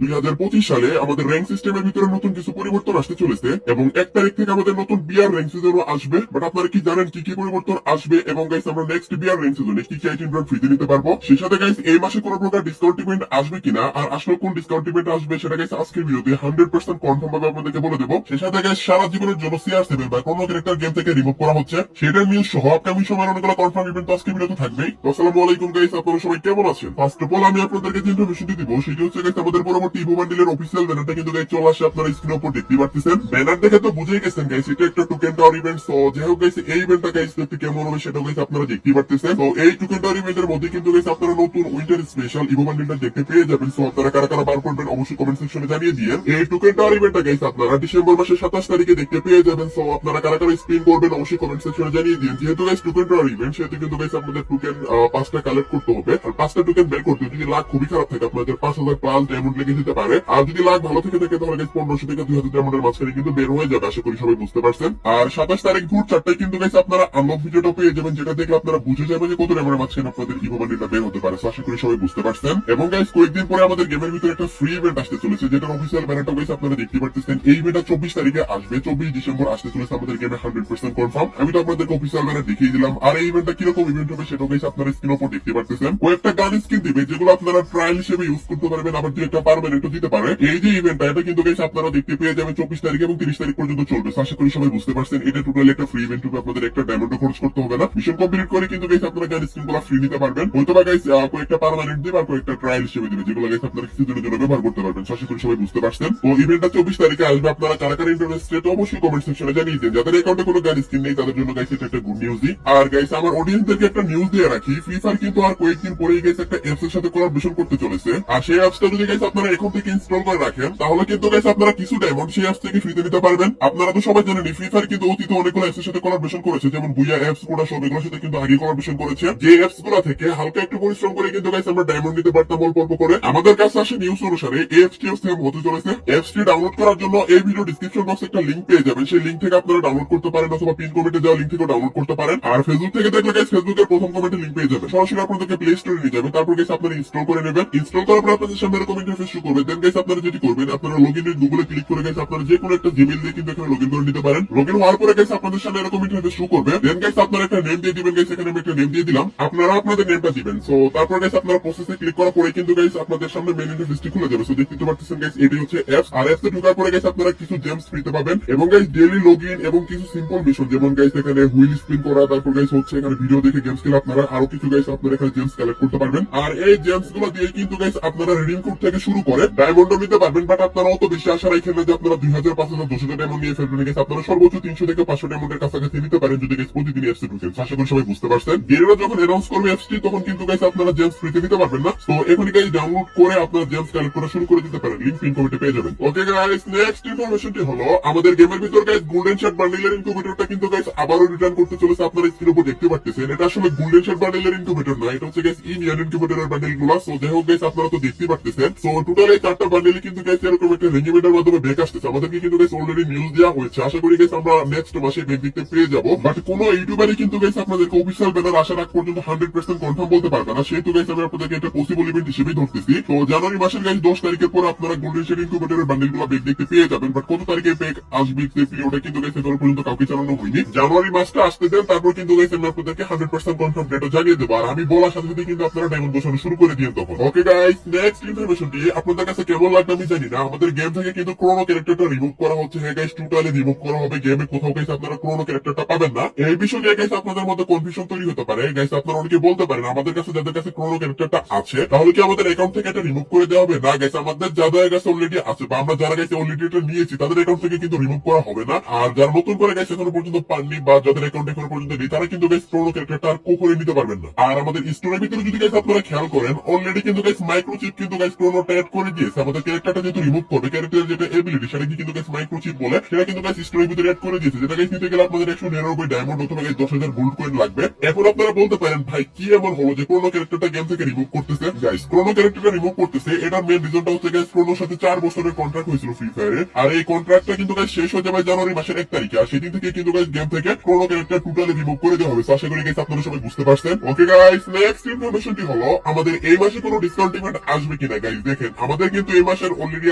2025 সালে আমাদের র্যাঙ্ক সিস্টেমের ভিতরে নতুন কিছু পরিবর্তন আসতে চলেছে এবং 1 তারিখ থেকে আমাদের নতুন বিআর র্যাঙ্ক সিজনও আসবে। বাট আপনারা কি জানেন কি কি পরিবর্তন আসবে এবং গাইস আমরা নেক্সট বিআর র্যাঙ্ক সিজনে কি কি আইটেম ফ্রিতে নিতে পারবো? সেই সাথে গাইস এই মাসে কোনো প্রকার ডিসকাউন্ট ইভেন্ট আসবে কিনা, আর আসলে কোন ডিসকাউন্ট ইভেন্ট আসবে সেটা গাইস আজকের ভিডিওতে 100% কনফার্ম ভাবে আপনাদেরকে বলে দেবো। সেই সাথে গাইস সারা জীবনের জন্য CR7 বা কোনো ক্যারেক্টার গেম থেকে রিমুভ করা হচ্ছে সেটার নিউজ সহ আপকামিং সময়ের অনেকগুলো কনফার্ম ইভেন্ট আজকের ভিডিওতে থাকবেই। তো আসসালামু আলাইকুম গাইস, আপনারা সবাই কেমন আছেন? ফার্স্ট অফ অল আমি আপনাদেরকে যে ইনফরমেশন দিব সেটা হচ্ছে গাইস আমাদের পরবর্তী ইভো বান্ডেলের অফিসিয়াল ব্যানারটা কিন্তু গাইস চলে আসে আপনারা স্ক্রিনের উপর দেখতে পাচ্ছেন। ব্যানার দেখে তো বুঝেই গেছেন গাইস এটা একটা টোকেন টাওয়ার ইভেন্ট। সো যাই হোক গাইস এই ইভেন্টটা গাইস দেখতে কেমন হবে সেটা গাইস আপনারা দেখতে পাচ্ছেন। তো এই টোকেন টাওয়ার ইভেন্টের মধ্যে কিন্তু গাইস আপনারা নতুন উইন্টার স্পেশাল ইভো বান্ডেলটা দেখতে পেয়ে যাবেন। সো আপনারা কারা কারা বার করবেন অবশ্যই কমেন্ট সেকশনে জানিয়ে দিয়েন। এই টোকেন টাওয়ার ইভেন্টটা গাইস আপনারা ডিসেম্বর মাসের 27 তারিখে দেখতে পেয়ে যাবেন। সো আপনারা কারা কারা স্পিন করবেন অবশ্যই কমেন্ট সেকশনে জানিয়ে দিন। যেহেতু গাইস টোকেন টাওয়ার ইভেন্ট সেহেতু কিন্তু গাইস আপনাদের টোকেন 5টা কালেক্ট করতে হবে, আর 5টা টোকেন বের করতে যদি লাখ খুবই খারাপ থাকে আপনাদের 5000 প্লাস ডায়মন্ড লেগে যেতে পারে। আর যদি লাখ ভালো থেকে থাকে তাহলে গাইস 1500 থেকে 2000 ডায়মন্ডের মাঝখানে কিন্তু বের হয়ে যাবে। আশা করি সবাই বুঝতে পারছেন। আর 27 তারিখ ভোর 4টায় কিন্তু গাইস আপনারা আনলক ভিডিওটা পেয়ে যাবেন, যেটা দেখলে আপনারা বুঝে যাবেন যে কত ডায়মন্ডের মাঝখানে আপনাদের ইভো বান্ডেলটা বের হতে পারে। আশা করি সবাই বুঝতে পারছেন। এবং গাইস কয়েকদিন পরে আমাদের গেমের ভিতরে একটা ফ্রি ইভেন্ট আসতে চলেছে, যেটার অফিসিয়াল ব্যানারটা গাইস আপনারা দেখতে পাচ্ছেন। এই ইভেন্টটা 24 তারিখে আসবে, 24 ডিসেম্বর আসতে চলেছে আমাদের গেমে 100% কনফার্ম। আমি তো আপনাদেরকে অফিসিয়াল ব্যানার দেখিয়ে দিলাম। আর এই ইভেন্টটা কিরকম ইভেন্ট হবে সেটা গাইস আপনারা স্ক্রিনের উপর দেখতে পাচ্ছেন। কয়েকটা গান স্কিন দিবে যেগুলো আপনারা ট্রায়াল হিসেবে ইউজ করতে পারবেন, আবার যে একটা পার্মানেন্টও দিতে পারে। এই যে ইভেন্টটা এটা কিন্তু গাইস আপনারা দেখতে পেয়ে যাবেন 24 তারিখ এবং 30 তারিখ পর্যন্ত চলবে। আশা করি সবাই বুঝতে পারছেন। এটা টোটালি একটা ফ্রি ইভেন্ট হবে, আপনাদের একটা ডায়মন্ডও খরচ করতে হবে না। মিশন কমপ্লিট করে কিন্তু গাইস আপনারা গান স্কিনগুলো ফ্রি নিতে পারবেন। হয়তো বা গাইস কয়েকটা পার্মানেন্ট দিবে আর কয়েকটা ট্রায়াল হিসেবে দিবে, যেগুলো গাইস আপনারা কিছুদিনের জন্য ব্যবহার করতে পারবেন। আশা করি সবাই বুঝতে পারছেন। তো ইভেন্টটা 24 তারিখে আসবে। আপনারা কারা কারা ইন্টারেস্টেড অবশ্যই কমেন্ট সেকশনে জানিয়ে দিন। যাদের অ্যাকাউন্টে কোনো গান স্কিন নেই তাদের জন্য গাইস এটা একটা গুড নিউজই। আর গাইস আমার অডিয়েন্সদেরকে একটা নিউজ দিয়ে রাখি, ফ্রি ফায়ার কিন্তু আর কয়েকদিন পরেই গাইস একটা অ্যাপস এর সাথে কোলাবোরেশন করতে চলেছে। আর সেই অ্যাপসটা যদি গাইস আপনারা এখন থেকে ইনস্টল করে রাখেন তাহলে কিন্তু গাইস আপনারা কিছু ডায়মন্ড সেই অ্যাপস থেকে ফ্রিতে নিতে পারবেন। আপনারা তো সবাই জানেন ফ্রি ফায়ার কিন্তু অতীতে অনেকগুলো অ্যাপস এর সাথে কোলাবোরেশন করেছে, যেমন বুয়া অ্যাপস, কোডা সব এগুলোর সাথে কিন্তু আগে কোলাবোরেশন করেছে। যে অ্যাপস গুলো থেকে হালকা একটু পরিশ্রম করে কিন্তু গাইস আমরা ডায়মন্ড নিতে পারতাম অল্প অল্প করে। আমাদের কাছে আসে নিউজ অনুসারে এই অ্যাপসটিও সেম হতে চলেছে। অ্যাপসটি ডাউনলোড করার জন্য এই ভিডিও ডিসক্রিপশন বক্সে একটা লিংক পেয়ে যাবেন, সেই লিংক থেকে আপনারা ডাউনলোড করতে পারেন অথবা পিন কমেন্টে দেওয়া লিংক থেকে ডাউনলোড করতে পারেন। আর ফেসবুক থেকে দেখলে গাইস ফেসবুকের প্রথম কমেন্টে লিংক পেয়ে যাবেন, সরাসরি আপনাদেরকে প্লে স্টোরে নিয়ে যাবে। তারপর গাইস আপনারা ইনস্টল করে নেবেন। ইনস্টল করার পর আপনাদের সামনে এরকম ইন্টারফেস শো করবে। দেন গাইস আপনারা যেটি করবেন আপনারা লগইন এর গুগলে ক্লিক করে গাইস আপনারা যে কোনো একটা জিমেইল দিয়ে কিন্তু এখানে লগইন করে নিতে পারেন। লগইন হওয়ার পরে গাইস আপনাদের সামনে এরকম ইন্টারফেস শো করবে। দেন গাইস আপনারা একটা নেম দিয়ে দিবেন। গাইস এখানে আমি একটা নেম দিয়ে দিলাম, আপনারা আপনাদের নেমটা দিবেন। সো তারপর গাইস আপনারা প্রসেসে ক্লিক করার পরে কিন্তু গাইস আপনাদের সামনে মেইন ইন্টারফেসটি খুলে যাবে। সো দেখতে পাচ্ছেন গাইস এটি হচ্ছে অ্যাপস। আর অ্যাপসে ঢোকার পরে গাইস আপনারা কিছু জেমস ফ্রিতে পাবেন এবং গাইস ডেইলি লগইন এবং কিছু সিম্পল মিশন, যেমন গাইস এখানে হুইল স্পিন করা, তারপর গাইস হচ্ছে এখানে ভিডিও দেখে গেমস খেলে আপনারা আরো কিছু গাইস আপনারা এখানে জেমস কালেক্ট করতে পারবেন। আর এই জেমস গুলো দিয়ে কিন্তু গাইস আপনারা রিডিং কোড থেকে শুরু করে ডায়মন্ডও নিতে পারবেন। বাট আপনারা অত বেশি আশা রাখেন না যে আপনারা 2000, 5000, 200 ডায়মন্ড নিয়ে ফেলবেন। গাইস আপনারা সর্বোচ্চ 300 থেকে 500 ডায়মন্ডের কাছাকাছি নিতে পারেন যদি গাইস প্রতিদিন অ্যাপসে ঢুকেন। আশা করি সবাই বুঝতে পারছেন। গেরিলা যখন অ্যানাউন্স করবে অ্যাপসটি তখন কিন্তু গাইস আপনারা জেমস ফ্রিতে নিতে পারবেন না। তো এখনই গাইস ডাউনলোড করে আপনারা জেমস কালেক্ট করা শুরু করে দিতে পারেন, লিংক পিন কমেন্টে পেয়ে যাবেন। ওকে গাইস নেক্সট ইনফরমেশনটি হলো আমাদের গেমের ভিতর গাইস গোল্ডেন শার্ট বান্ডেলের ইনকিউবেটরটা কিন্তু গাইস আবারও রিটার্ন করতে চলেছে। আপনারা স্ক্রিনের উপর দেখতে পাচ্ছেন এটা আসলে গোল্ডেন শার্ট বান্ডেলের ইনকিউবেটর না, এটা হচ্ছে গাইস ইনিয়ন ইনকিউবেটরের বান্ডেলগুলো। সো যাই হোক গাইস আপনারা তো দেখতে পাচ্ছেন। সো টোটাল এই 4টা বান্ডেলই কিন্তু গাইস এরকম একটা রেঞ্জমেন্টের মাধ্যমে ব্যাক আসতেছে। আমাদেরকে কিন্তু গাইস অলরেডি নিউজ দেওয়া হয়েছে। আশা করি গাইস আমরা নেক্সট মাসে ব্যাক দেখতে পেয়ে যাব। বাট কোন ইউটিউবারই কিন্তু গাইস আপনাদেরকে অফিসিয়াল ব্যানার আসার আগ পর্যন্ত 100% কনফার্ম বলতে পারবে না। সেহেতু গাইস আমি আপনাদেরকে একটা পসিবল ইভেন্ট হিসেবেই ধরতেছি। তো জানুয়ারি মাসের গাইস 10 তারিখের পর আপনারা গোল্ডেন শার্ট ইনকিউবেটরের বান্ডেলগুলো ব্যাক দেখতে পেয়ে যাবেন। বাট কত তারিখে ব্যাক আসবে ওটা কিন্তু গাইস এখনো পর্যন্ত কাউকে জানানো হয়নি। জানুয়ারি মাসটা আসতে দেন, তারপর কিন্তু গাইস আমি আপনাদেরকে 100% কনফার্ম ডেটা জানিয়ে দেবো। আর আমি বলার সাথে সাথে কিন্তু আপনারা ডায়মন্ড বসানো শুরু করে দিন তখন। ওকে গাইস নেক্সট ইনফরমেশনটি আপনাদের কাছে কেমন লাগবে আমি জানি না। আমাদের গেম থেকে কিন্তু ক্রোনো ক্যারেক্টারটা রিমুভ করা হচ্ছে। হ্যাঁ গাইস টোটালি রিমুভ করা হবে। গেমে কোথাও গাইস আপনারা ক্রোনো ক্যারেক্টারটা পাবেন না। এই বিষয়ে গাইস আপনাদের মধ্যে কনফিউশন তৈরি হতে পারে। গাইস আপনারা অনেকে বলতে পারেন আমাদের কাছে যাদের কাছে ক্রোনো ক্যারেক্টারটা আছে তাহলে কি আমাদের অ্যাকাউন্ট থেকে এটা রিমুভ করে দেওয়া হবে? না গাইস আমাদের যাদের কাছে অলরেডি আছে বা আমরা যারা গাইস অলরেডি এটা নিয়েছি তাদের অ্যাকাউন্ট থেকে কিন্তু রিমুভ করা হবে না। আর যারা নতুন করে গাইস এখনো পর্যন্ত পাননি বা যাদের অ্যাকাউন্ট এখনো পর্যন্ত নেই তারা কিন্তু গাইস ক্রোনো ক্যারেক্টারটা আর করে নিতে পারবেন না। আর আমাদের স্টোরের ভিতরে যদি গাইস আপনারা খেয়াল করেন অলরেডি কিন্তু গাইস মাইক্রোচিপ কিন্তু গাইস ক্রোনোটা অ্যাড করে দিয়েছে। আমাদের ক্যারেক্টারটা যেহেতু রিমুভ করবে ক্যারেক্টারের যেটা এবিলিটি সেটা কিন্তু গাইস মাইক্রোচিপ বলে সেটা কিন্তু গাইস স্টোরের ভিতরে অ্যাড করে দিয়েছে, যেটা গাইস নিতে গেলে আপনাদের 199 ডায়মন্ড অথবা গাইস 10,000 গোল্ড কয়েন লাগবে। এখন আপনারা বলতে পারেন ভাই কি এমন হলো যে ক্রোনো ক্যারেক্টারটা গেম থেকে রিমুভ করতেছে? গাইস ক্রোনো ক্যারেক্টারটা রিমুভ করতেছে এটার মেইন রিজনটা হচ্ছে গাইস ক্রোনোর সাথে 4 বছরের কন্ট্রাক্ট হয়েছিল ফ্রি ফায়ারে। আর এই কন্ট্রাক্টটা কিন্তু গাইস শেষ হয়ে যাবে জানুয়ারি মাসের 1 তারিখে। আর সেদিন থেকে কিন্তু গাইস গেম থেকে ক্রোনো ক্যারেক্টার টোটালি রিমুভ করে দেওয়া হবে। আশা করি গাইস আপনারা সবাই বুঝতে পারছেন। ওকে গাইস নেক্সট ইনফরমেশনটি হলো আমাদের এই মাসে কোনো ডিসকাউন্ট ইভেন্ট আসবে কিনা। গাইস দেখেন আমাদের কিন্তু এই মাসের অলরেডি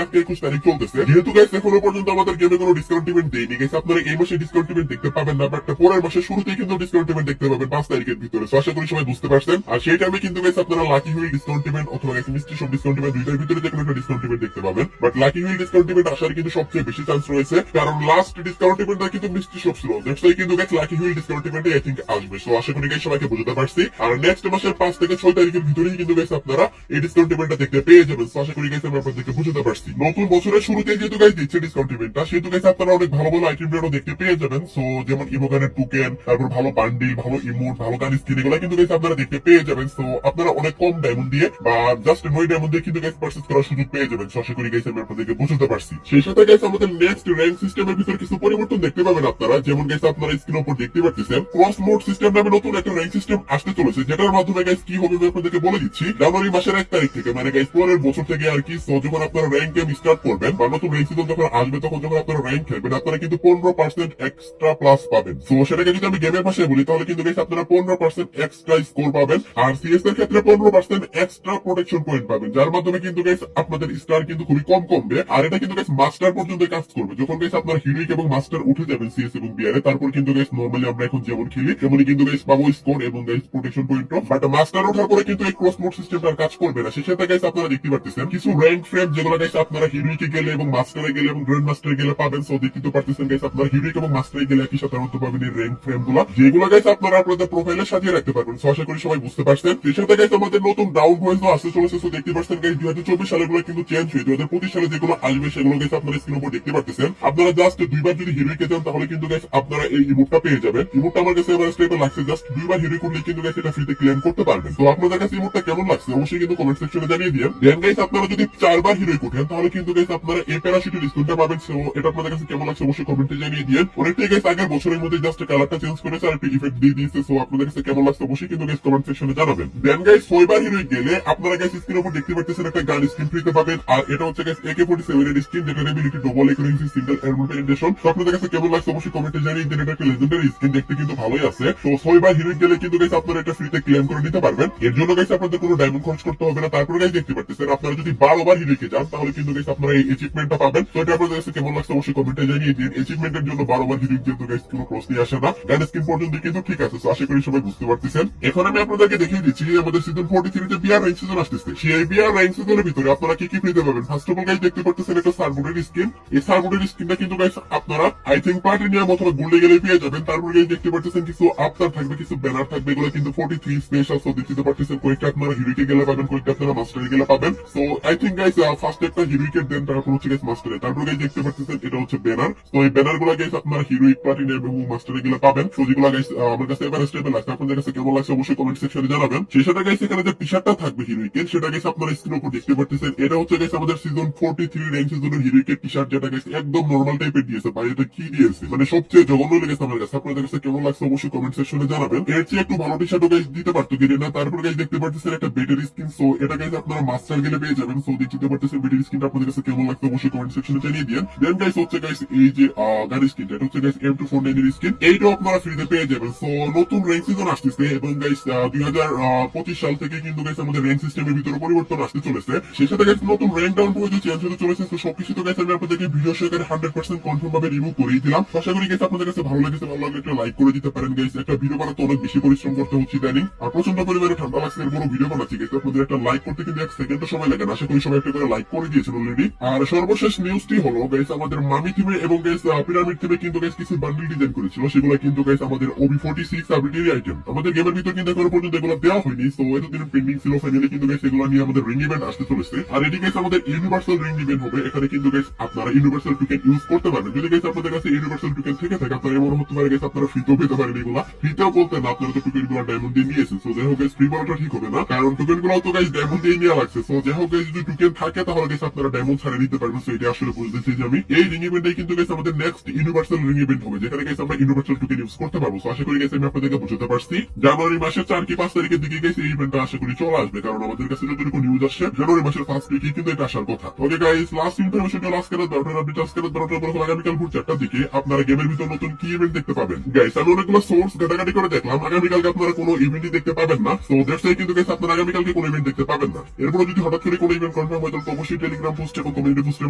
আজকে 21 তারিখ চলতেছে, যেহেতু গাইস এখনো পর্যন্ত আমাদের গেমে কোনো ডিসকাউন্ট ইভেন্ট দেয়নি গাইস, আপনারা এই মাসে ডিসকাউন্ট ইভেন্ট দেখতে পাবেন না, বাট পরের মাসের শুরুতেই কিন্তু ডিসকাউন্ট ইভেন্ট দেখতে পাবেন 5 তারিখের ভিতরে। সো আশা করি সবাই বুঝতে পারছেন। আর সেই টাইমে কিন্তু গাইস আপনারা লাকি হুইল ডিসকাউন্ট ইভেন্ট অথবা guys mystery shop discount event দুইটার ভিতরে যে কোনো একটা ডিসকাউন্ট ইভেন্ট দেখতে পাবেন। But lucky wheel discount event আসার কিন্তু সবচেয়ে বেশি চান্স রয়েছে, কারণ লাস্ট ডিসকাউন্ট ইভেন্টটা কিন্তু মিস্ট্রি শপ ছিল, দ্যাটস ওয়াই কিন্তু গাইস লাকি হুইল ডিসকাউন্ট ইভেন্টে আই থিংক আসবে। সো আশা করি গাইস সবাইকে বুঝতে পারছি। আর নেক্সট মাসের 5 থেকে 6 তারিখের ভিতরেই কিন্তু গাইস আপনারা এই ডিসকাউন্ট ইভেন্টটা দেখতে পেয়ে যাবেন। সো আশা করি গাইস আমি আপনাদেরকে বুঝতে পারছি। নতুন বছরের শুরুতে যেহেতু গাইস দিচ্ছে ডিসকাউন্ট ইভেন্টটা, সেহেতু গাইস আপনারা অনেক ভালো ভালো আইটেম দেখতে পেয়ে যাবেন। সো যেমন ইমোগানের টোকেন, তারপর ভালো বান্ডিল, ভালো ইমোট, ভালো গান স্কিন, এগুলো কিন্তু গাইস আপনারা দেখতে পেয়ে যাবেন। সো আপনারা অনেক কম ডায়মন্ড দিয়ে বা জাস্ট 9 ডায়মন্ড দিয়ে কিন্তু গাইস পারচেজ করার সুযোগ পেয়ে যাবেন। সো আশা করি গাইস আমি আপনাদেরকে বুঝতে পারছি। সেই সাথে গাইস আমাদের নেক্সট র‍্যাঙ্ক সিস্টেমের ভিতর কিছু পরিবর্তন দেখতে পাবেন আপনারা, যেমন গাইস আপনারা স্ক্রিনের উপর দেখতে পাচ্ছেন ক্রস মোড সিস্টেম নামে নতুন একটা র‍্যাঙ্ক সিস্টেম আসতে চলেছে, যেটার মাধ্যমে গাইস কি হবে আমি আপনাদেরকে বলে দিচ্ছি। জানুয়ারি মাসের 1 তারিখ থেকে, মানে গাইস পরের বছর থেকে আর কি। সো যখন আপনারা র‍্যাঙ্ক গেম স্টার্ট করবেন বা নতুন র‍্যাঙ্ক সিজন যখন আসবে, তখন যখন আপনারা র‍্যাঙ্ক খেলবেন আপনারা কিন্তু 15% এক্সট্রা প্লাস পাবেন। সো সেটাকে যদি আমি গেমের ভাষায় বলি, তাহলে কিন্তু গাইস আপনারা 15% এক্সট্রা স্কোর পাবেন, আর সিএস এর ক্ষেত্রে 15% এক্সট্রা প্রোটেকশন পয়েন্ট পাবেন, যার মাধ্যমে কিন্তু গাইস আপনাদের স্টার কিন্তু খুবই কম কমবে। আর এটা কিন্তু গাইস মাস্টার পর্যন্ত কাজ করবে। যখন গাইস আপনার হিরোইক এবং মাস্টার উঠে যাবেন সিএস এবং বিআর, তারপর কিন্তু গাইস নরমালি আমরা এখন যেমন খেলি তেমনই কিন্তু গাইস পাবো স্কোর এবং guys protection point. But master ওঠার পরে কিন্তু এই ক্রস মোড সিস্টেমটা কাজ করবে না। সেই সাথে গাইস আপনারা দেখতে পাচ্ছেন কিছু র‍্যাঙ্ক ফ্রেম যেগুলো গাইস আপনারা হিরোইকে গেলে এবং মাস্টারে গেলে এবং গ্র্যান্ড মাস্টারে গেলে পাবেন। সো দেখতে পাচ্ছেন গাইস আপনারা হিরোইক এবং মাস্টারে গেলে একই সাথে পাবেন এই র‍্যাঙ্ক ফ্রেম গুলো, যেগুলো গাইস আপনারা আপনাদের প্রোফাইলে সাজিয়ে রাখতে পারবেন। সো আশা করি সবাই বুঝতে পারছেন। সেই সাথে গাইস আমাদের নতুন ডাউন ভয়েসও আসতে চলেছে। সো দেখতে পাচ্ছেন গাইস 2024 সালে গুলো কিন্তু চেঞ্জ হয়ে 2025 সালে যেগুলো আসবে সেগুলো গাইস আপনারা স্ক্রিনের উপর দেখতে পাচ্ছেন। আপনারা জাস্ট দুইবার যদি হিরোইকে যান তাহলে কিন্তু গাইস আপনারা এই ইমোটটা পেয়ে যাবেন। ইমোটটা আমার কাছে এবার স্টেপে লাগছে, জাস্ট দুইবার হিরোই করলে কিন্তু গাইস এটা ফ্রিতে ক্লেম করতে পারবেন। তো আপনাদের কাছে ইমোটটা কেমন লাগছে অবশ্যই কিন্তু কমেন্ট সেকশনে জানিয়ে দিন। দেন গাইস আপনারা যদি 4 বার হিরোই ওঠেন তাহলে কিন্তু গাইস আপনারা এই প্যারাশুটের ডিসকাউন্টটা পাবেন। সো এটা আপনাদের কাছে কেমন লাগছে অবশ্যই কমেন্টে জানিয়ে দিন। অনেকটাই গাইস আগের বছরের মধ্যে জাস্ট কালারটা চেঞ্জ করেছে আর একটা ইফেক্ট দিয়ে দিয়েছে। সো আপনাদের কাছে কেমন লাগছে অবশ্যই কিন্তু গাইস কমেন্ট সেকশনে জানাবেন। দেন গাইস 6 বার হিরোই গেলে আপনারা গাইস স্ক্রিনের উপর দেখতে পাচ্ছেন একটা গান স্কিন ফ্রিতে পাবেন, আর এটা হচ্ছে গাইস AK47 এর স্কিন, যেটা এবিলিটি ডবল একুরেন্সি সিঙ্গেল এয়ারবল পেনিট্রেশন। তো আপনাদের কাছে কেমন লাগছে অবশ্যই কমেন্টে জানিয়ে দিন। এটা একটা লেজেন্ডারি স্কিন, দেখতে কিন্তু ভালোই আছে। তো 6 বার হিরোই গেলে কিন্তু গাইস আপনারা এটা ফ্রিতে ক্লেম করে নিতে পারবেন। এর জন্য গাইস আপনাদের কোনো ডায়মন্ড খরচ করতে হবে না। তারপরে গাইস দেখতে পাচ্ছেন আপনারা যদি 12 বার হিরোইকে যান তাহলে কিন্তু গাইস আপনারা এই অ্যাচিভমেন্টটা পাবেন। তো এটা আপনাদের কাছে কেমন লাগছে অবশ্যই কমেন্টে জানিয়ে দিন। অ্যাচিভমেন্টের জন্য 12 বার হিরোইক যেহেতু গাইস কোনো প্রশ্নই আসে না, গান স্কিন পর্যন্ত কিন্তু ঠিক আছে। তো আশা করি সবাই বুঝতে পারতেছেন। এখন আমি আপনাদেরকে দেখিয়ে দিচ্ছি আমাদের সিজন 43 তে বিআর র‍্যাঙ্ক সিজন আসতেছে। সেই বিআর র‍্যাঙ্ক সিজনের ভিতরে আপনারা কি কি ফ্রিতে পাবেন। ফার্স্ট অফ অল গাইস দেখতে পাচ্ছেন একটা সার্ভোটের স্কিন। এই সার্ভোটের স্কিনটা কিন্তু গাইস আপনারা আই থিংক প্লাটিনিয়াম অথবা গোল্ডে গেলে পেয়ে যাবেন। তারপর গাইস দেখতে পাচ্ছেন কিছু আফতার থাকবে, কিছু ব্যানার থাকবে, এগুলো কিন্তু 43 স্পেশাল। সো দেখতে পাচ্ছেন কয়েকটা আপনারা হিরোইকে গেলে পাবেন, কয়েকটা আপনারা মাস্টারে গেলে পাবেন। So I think guys first একটা হিরোইকে দেন, তারপর হচ্ছে গাইস মাস্টারে, তারপর গাইস দেখতে পাচ্ছেন এটা হচ্ছে ব্যানার। তো এই ব্যানার গুলো গাইস আপনারা হিরোইক, প্লাটিনিয়াম এবং মাস্টারে গেলে পাবেন। সো যেগুলো গাইস আমার কাছে এবার স্টেবল লাগছে, আপনাদের কাছে কেমন লাগছে অবশ্যই কমেন্ট সেকশনে জানাবেন। সেই সাথে গাইস এখানে যে টি-শার্টটা থাকবে হিরোইকের, সেটা গাইস আপনারা স্ক্রিনের উপর দেখতে পাচ্ছেন। এটা হচ্ছে গাইস আমাদের সিজন 43 র‍্যাঙ্ক সিজনের হিরোইকের টি-শার্ট, যেটা গাইস একদম নরমাল টাইপের দিয়েছে। ভাই এটা কি দিয়েছে, মানে সবচেয়ে জঘন্য লেগেছে আমার কাছে। আপনাদের কাছে কেমন লাগছে অবশ্যই কমেন্ট সেকশনে জানাবেন। এর চেয়ে একটু ভালো টি-শার্টও গাইস দিতে পারতো কিনা না। তারপর গাইস দেখতে পাচ্ছেন একটা ব্যাটারি স্কিন। সো এটা গাইস আপনারা মাস্টার গেলে পেয়ে যাবেন। সো দেখতে পাচ্ছেন ব্যাটারি স্কিনটা আপনাদের কাছে কেমন লাগছে অবশ্যই কমেন্ট সেকশনে জানিয়ে দিন। দেন গাইস হচ্ছে গাইস এই যে গাড়ি স্কিনটা, এটা হচ্ছে গাইস M249 এর স্কিন, এইটাও আপনারা ফ্রিতে পেয়ে যাবেন। সো নতুন র‍্যাঙ্ক সিজন আসতেছে এবং গাইস 2025 সাল থেকে কিন্তু গাইস আমাদের র‍্যাঙ্ক সিস্টেমের ভিতরে পরিবর্তন আসতে চলেছে। সেই সাথে গাইস নতুন র‍্যাঙ্ক ডাউন পয়েন্ট চেঞ্জ হতে চলেছে। তো সবকিছু তো গাইস আমি আপনাদেরকে ভিডিও সহকারে 100% কনফার্ম ভাবে রিভিউ করেই দিলাম। আশা করি গাইস আপনাদের কাছে ভালো লেগেছে। ভালো লাগলে একটা লাইক করে দিতে পারেন গাইস। একটা ভিডিও বানাতে অনেক বেশি পরিশ্রম করতে হচ্ছে ইদানিং, আর প্রচন্ড পরিমাণে ঠান্ডা লাগছে, এর বড় ভিডিও বানাচ্ছি গাইস। আপনাদের একটা লাইক করতে কিন্তু 1 সেকেন্ডও সময় লাগে না। আশা করি সবাই একটা করে লাইক করে দিয়েছেন অলরেডি। আর সর্বশেষ নিউজটি হলো গাইস আমাদের মামি টিমে এবং গাইস পিরামিড টিমে কিন্তু গাইস কিছু বান্ডেল ডিজাইন করেছিল, সেগুলো কিন্তু গাইস আমাদের OB46 আবৃত্তির আইটেম আমাদের গেমের ভিতর কিন্তু এখনো পর্যন্ত এগুলো দেওয়া হয়নি। সো এতদিন পেন্ডিং ছিল, ফাইনালি কিন্তু গাইস এগুলো নিয়ে আমাদের রিং ইভেন্ট আসতে চলেছে। আর এটি গাইস আমাদের ইউনিভার্সাল রিং ইভেন্ট হবে। এখানে কিন্তু গাইস আপনারা ইউনিভার্সাল টোকেন ইউজ করতে পারবেন। যদি গাইস আপনাদের কাছে ইউনিভার্সাল টোকেন থেকে থাকে, আপনারা এমন হতে পারে গাইস আপনারা ফ্রিতেও পেতে পারেন। এগুলো ফ্রিতেও বলতে না, আপনারা তো টোকেন গুলো ডায়মন্ড দিয়ে নিয়েছেন। সো যাই হোক গাইস ফ্রি বলাটা ঠিক হবে না, কারণ টোকেন গুলো তো গাইস ডায়মন্ড দিয়ে নেওয়া লাগছে। সো যাই হোক গাইস যদি টোকেন থাকে তাহলে গাইস আপনারা ডায়মন্ড ছাড়া নিতে পারবেন। সো এটা আসলে বুঝতেছি যে আমি এই রিং ইভেন্টটাই কিন্তু গাইস আমাদের নেক্সট ইউনিভার্সাল রিং ইভেন্ট হবে, যেখানে গাইস আমরা ইউনিভার্সাল টোকেন ইউজ করতে পারবো। সো আশা করি গাইস আমি আপনাদেরকে বুঝতে পারছি। জানুয়ারি মাসের 4 কি 5 তারিখের দিকে গাইস এই ইভেন্টটা আশা করি চলে আসবে, কারণ আমাদের কাছে যতটুকু নিউজ আসছে জানুয়ারি মাসের 1 তারিখে কিন্তু এটা আসার কথা। ওকে গাইস, লাস্ট ইনফরমেশন হলো আজকের 12টার আপডেট। আজকের 12টার পর আগামীকাল ভোর 4টার দিকে আপনারা গেমের ভিতর নতুন কি ইভেন্ট দেখতে পাবেন। গাইস আমি অনেকগুলো সোর্স ঘাটাঘাটি করে দেখলাম, আগামীকালকে আপনারা কোনো ইভেন্টই দেখতে পাবেন না। সো দ্যাটস ওয়াই কিন্তু গাইস আপনারা আগামীকালকে কোনো ইভেন্ট দেখতে পাবেন না। এরপর যদি হঠাৎ করে কোনো ইভেন্ট পেমেন্ট কনফার্ম হয় তাহলে তো অবশ্যই টেলিগ্রাম পোস্ট এবং কমিউনিটি পোস্টের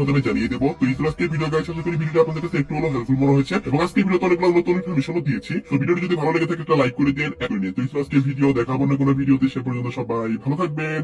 মাধ্যমে জানিয়ে দেবো। তো এই ছিল আজকে ভিডিও গাইস, আশা করি ভিডিওটা আপনাদের কাছে একটু হলো হেল্পফুল মনে হয়েছে এবং আজকে ভিডিওতে অনেকগুলো নতুন ইনফরমেশনও দিয়েছি। তো ভিডিওটি যদি ভালো লেগে থাকে একটা লাইক করে দেন। তো এই ছিল আজকে ভিডিও, দেখা হবে অন্য কোনো ভিডিওতে, সে পর্যন্ত সবাই ভালো থাকবেন।